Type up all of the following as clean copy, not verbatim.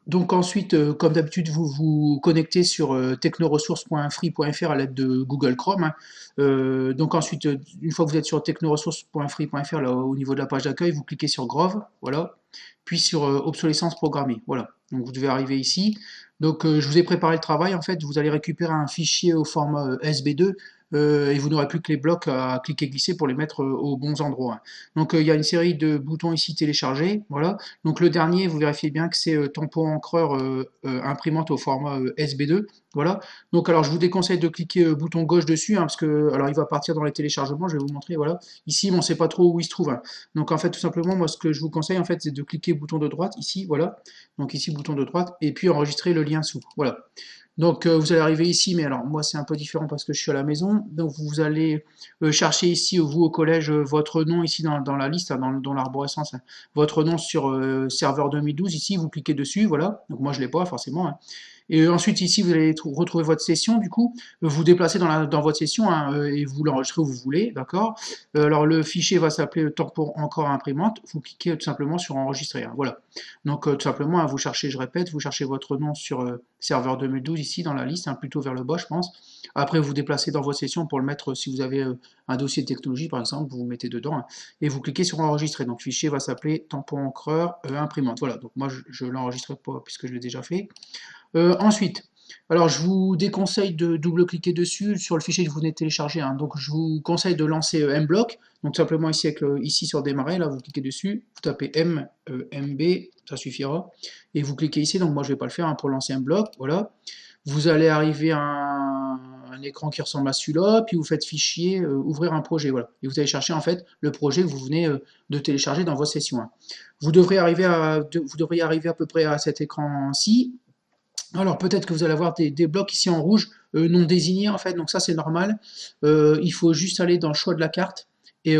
Donc ensuite, comme d'habitude, vous vous connectez sur technoresources.free.fr à l'aide de Google Chrome, hein. Donc ensuite, une fois que vous êtes sur technoresources.free.fr, là au niveau de la page d'accueil, vous cliquez sur Grove, voilà, puis sur obsolescence programmée, voilà. Donc vous devez arriver ici. Donc je vous ai préparé le travail, en fait, vous allez récupérer un fichier au format SB2 et vous n'aurez plus que les blocs à cliquer glisser pour les mettre aux bons endroits, hein. Donc il y a une série de boutons ici télécharger, voilà. Donc le dernier, vous vérifiez bien que c'est tampon encreur imprimante au format SB2. Voilà. Donc alors je vous déconseille de cliquer bouton gauche dessus, hein, parce que alors il va partir dans les téléchargements, je vais vous montrer, voilà. Ici, on ne sait pas trop où il se trouve, hein. Donc en fait, tout simplement, moi ce que je vous conseille, en fait, c'est de cliquer bouton de droite, ici, voilà. Donc ici, bouton de droite, et puis enregistrer le lien sous. Voilà. Donc vous allez arriver ici, mais alors moi c'est un peu différent parce que je suis à la maison. Donc vous allez chercher ici, vous au collège, votre nom ici dans la liste, hein, dans l'arborescence, hein, votre nom sur serveur 2012, ici vous cliquez dessus, voilà. Donc moi je l'ai pas forcément, hein. Et ensuite ici vous allez retrouver votre session, du coup, vous déplacez dans votre session, hein, et vous l'enregistrez où vous voulez, d'accord. Alors le fichier va s'appeler tampon encore imprimante, vous cliquez tout simplement sur enregistrer, hein, voilà. Donc tout simplement, hein, vous cherchez, je répète, vous cherchez votre nom sur serveur 2012 ici dans la liste, hein, plutôt vers le bas je pense. Après vous déplacez dans votre session pour le mettre, si vous avez un dossier de technologie par exemple, vous vous mettez dedans, hein, et vous cliquez sur enregistrer. Donc le fichier va s'appeler tampon encreur imprimante. Voilà, donc moi je l'enregistrerai pas puisque je l'ai déjà fait. Ensuite, alors je vous déconseille de double-cliquer dessus sur le fichier que vous venez de télécharger, hein. Donc je vous conseille de lancer mblock. Donc simplement ici, ici sur démarrer, là vous cliquez dessus, vous tapez mb, ça suffira, et vous cliquez ici. Donc moi je vais pas le faire, hein, pour lancer un bloc, voilà. Vous allez arriver à un écran qui ressemble à celui-là, puis vous faites fichier, ouvrir un projet, voilà. Et vous allez chercher en fait le projet que vous venez de télécharger dans votre session, hein. Vous devriez arriver à peu près à cet écran-ci. Alors peut-être que vous allez avoir des blocs ici en rouge non désignés en fait, donc ça c'est normal. Il faut juste aller dans le choix de la carte et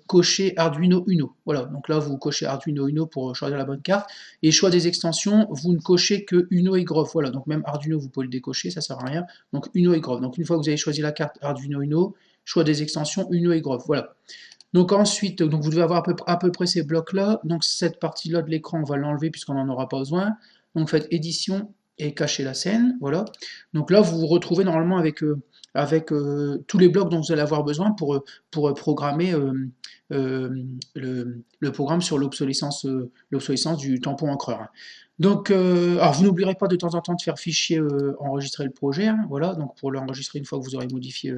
cocher Arduino Uno. Voilà, donc là vous cochez Arduino Uno pour choisir la bonne carte. Et choix des extensions, vous ne cochez que Uno et Grove. Voilà, donc même Arduino vous pouvez le décocher, ça sert à rien. Donc Uno et Grove. Donc une fois que vous avez choisi la carte Arduino Uno, choix des extensions Uno et Grove. Voilà. Donc ensuite, donc vous devez avoir à peu près ces blocs-là. Donc cette partie-là de l'écran, on va l'enlever puisqu'on n'en aura pas besoin. Donc faites édition et cacher la scène, voilà. Donc là, vous vous retrouvez normalement tous les blocs dont vous allez avoir besoin pour programmer le programme sur l'obsolescence du tampon encreur, hein. Donc, alors vous n'oublierez pas de temps en temps de faire fichier enregistrer le projet, hein, voilà, donc pour l'enregistrer une fois que vous aurez modifié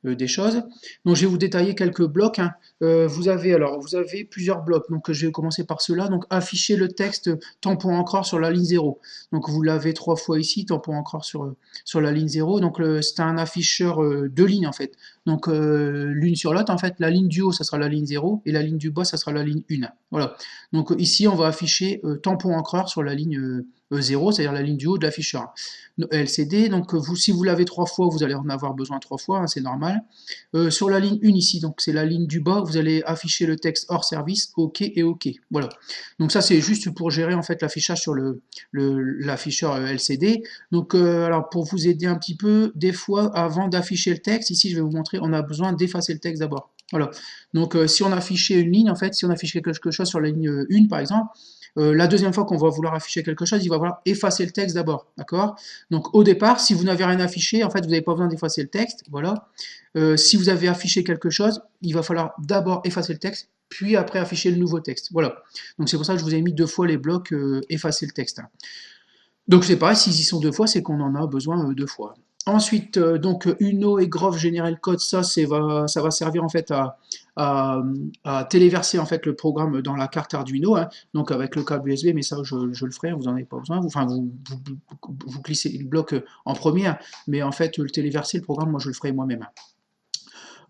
des choses. Donc je vais vous détailler quelques blocs, hein. Vous avez plusieurs blocs, donc je vais commencer par ceux-là. Donc afficher le texte tampon encreur sur la ligne 0. Donc vous l'avez 3 fois ici, tampon encreur sur la ligne 0. Donc c'est un afficheur deux lignes en fait. Donc l'une sur l'autre, en fait, la ligne du haut, ça sera la ligne 0, et la ligne du bas, ça sera la ligne 1. Voilà. Donc ici, on va afficher tampon encreur sur la ligne 0, c'est-à-dire la ligne du haut de l'afficheur LCD. Donc si vous l'avez 3 fois, vous allez en avoir besoin 3 fois, hein, c'est normal. Sur la ligne 1 ici, donc c'est la ligne du bas, vous allez afficher le texte hors service, OK et OK. Voilà. Donc ça, c'est juste pour gérer en fait l'affichage sur l'afficheur LCD. Donc alors pour vous aider un petit peu, des fois, avant d'afficher le texte, ici je vais vous montrer, on a besoin d'effacer le texte d'abord. Voilà. Donc si on affichait une ligne, en fait, si on affichait quelque chose sur la ligne 1 par exemple, la deuxième fois qu'on va vouloir afficher quelque chose, il va falloir effacer le texte d'abord, d'accord? Donc au départ, si vous n'avez rien affiché, en fait, vous n'avez pas besoin d'effacer le texte, voilà. Si vous avez affiché quelque chose, il va falloir d'abord effacer le texte, puis après afficher le nouveau texte, voilà. Donc c'est pour ça que je vous ai mis 2 fois les blocs effacer le texte, hein. Donc c'est pareil, s'ils y sont 2 fois, c'est qu'on en a besoin 2 fois. Ensuite, donc Uno et Grove générer le code, ça va servir en fait à téléverser en fait le programme dans la carte Arduino, hein, donc avec le câble USB, mais ça je le ferai, vous n'en avez pas besoin, vous glissez le bloc en premier, hein, mais en fait le téléverser le programme, moi je le ferai moi-même, hein.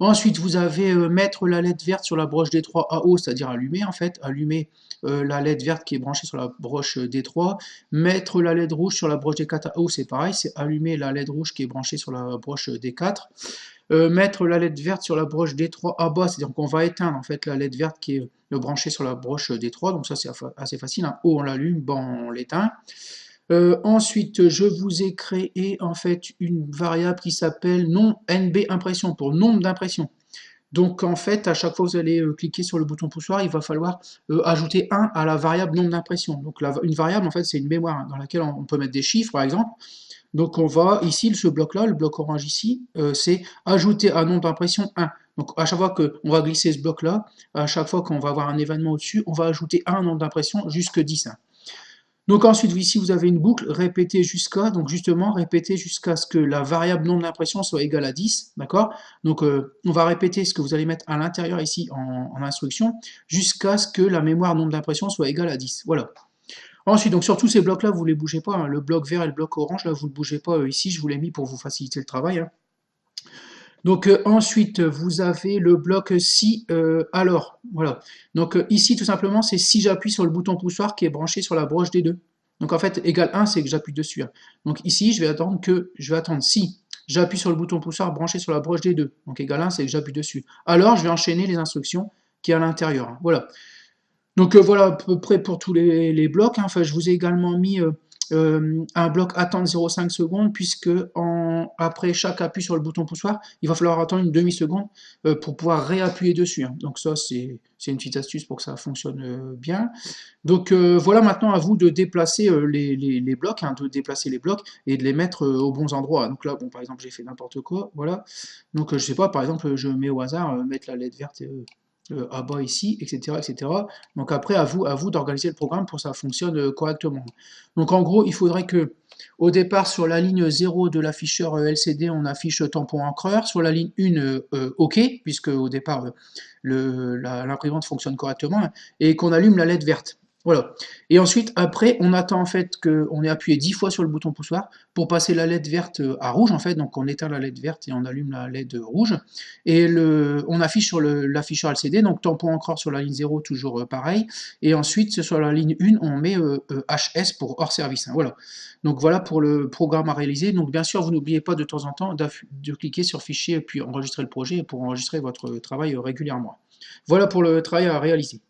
Ensuite, vous avez mettre la LED verte sur la broche D3 à haut, c'est-à-dire allumer en fait, allumer la LED verte qui est branchée sur la broche D3, mettre la LED rouge sur la broche D4 à haut, c'est pareil, c'est allumer la LED rouge qui est branchée sur la broche D4, mettre la LED verte sur la broche D3 à bas, c'est-à-dire qu'on va éteindre en fait la LED verte qui est branchée sur la broche D3, donc ça c'est assez facile, hein. Haut on l'allume, bas on l'éteint. Ensuite, je vous ai créé en fait une variable qui s'appelle nom NB impression pour nombre d'impressions. Donc en fait, à chaque fois que vous allez cliquer sur le bouton poussoir, il va falloir ajouter 1 à la variable nombre d'impressions. Donc une variable, en fait, c'est une mémoire hein, dans laquelle on peut mettre des chiffres, par exemple. Donc on va ici, ce bloc-là, le bloc orange ici, c'est ajouter un nombre d'impressions 1. Donc à chaque fois qu'on va glisser ce bloc-là, à chaque fois qu'on va avoir un événement au-dessus, on va ajouter un nombre d'impressions jusque 10. Hein. Donc ensuite, ici, vous avez une boucle, répétez jusqu'à, donc justement, répétez jusqu'à ce que la variable nombre d'impressions soit égale à 10, d'accord? Donc on va répéter ce que vous allez mettre à l'intérieur ici en instruction, jusqu'à ce que la mémoire nombre d'impressions soit égale à 10, voilà. Ensuite, donc sur tous ces blocs-là, vous ne les bougez pas, hein, le bloc vert et le bloc orange, là, vous ne bougez pas ici, je vous l'ai mis pour vous faciliter le travail, hein. Donc ensuite, vous avez le bloc si, alors, voilà. Donc ici, tout simplement, c'est si j'appuie sur le bouton poussoir qui est branché sur la broche des deux. Donc en fait, égal 1, c'est que j'appuie dessus. Hein. Donc ici, je vais attendre si j'appuie sur le bouton poussoir branché sur la broche des deux. Donc égal 1, c'est que j'appuie dessus. Alors, je vais enchaîner les instructions qui est à l'intérieur. Hein. Voilà. Donc voilà à peu près pour tous les blocs. Hein. Enfin, je vous ai également mis un bloc attendre 0,5 secondes, puisque après chaque appui sur le bouton poussoir, il va falloir attendre une demi-seconde pour pouvoir réappuyer dessus. Hein. Donc ça, c'est une petite astuce pour que ça fonctionne bien. Donc voilà maintenant à vous de déplacer les blocs, hein, de déplacer les blocs et de les mettre aux bons endroits. Donc là, bon, par exemple, j'ai fait n'importe quoi, voilà. Donc je sais pas, par exemple, je mets au hasard, mettre la LED verte à bas ici, etc., etc. Donc après, à vous d'organiser le programme pour que ça fonctionne correctement. Donc en gros, il faudrait que au départ, sur la ligne 0 de l'afficheur LCD, on affiche tampon encreur. Sur la ligne 1, OK, puisque au départ, l'imprimante fonctionne correctement, hein, et qu'on allume la LED verte. Voilà. Et ensuite, après, on attend en fait qu'on ait appuyé 10 fois sur le bouton poussoir pour passer la LED verte à rouge en fait. Donc on éteint la LED verte et on allume la LED rouge. Et on affiche sur l'afficheur LCD, donc tampon encreur sur la ligne 0, toujours pareil. Et ensuite, sur la ligne 1, on met HS pour hors service. Hein, voilà. Donc voilà pour le programme à réaliser. Donc bien sûr, vous n'oubliez pas de temps en temps de cliquer sur fichier puis enregistrer le projet pour enregistrer votre travail régulièrement. Voilà pour le travail à réaliser.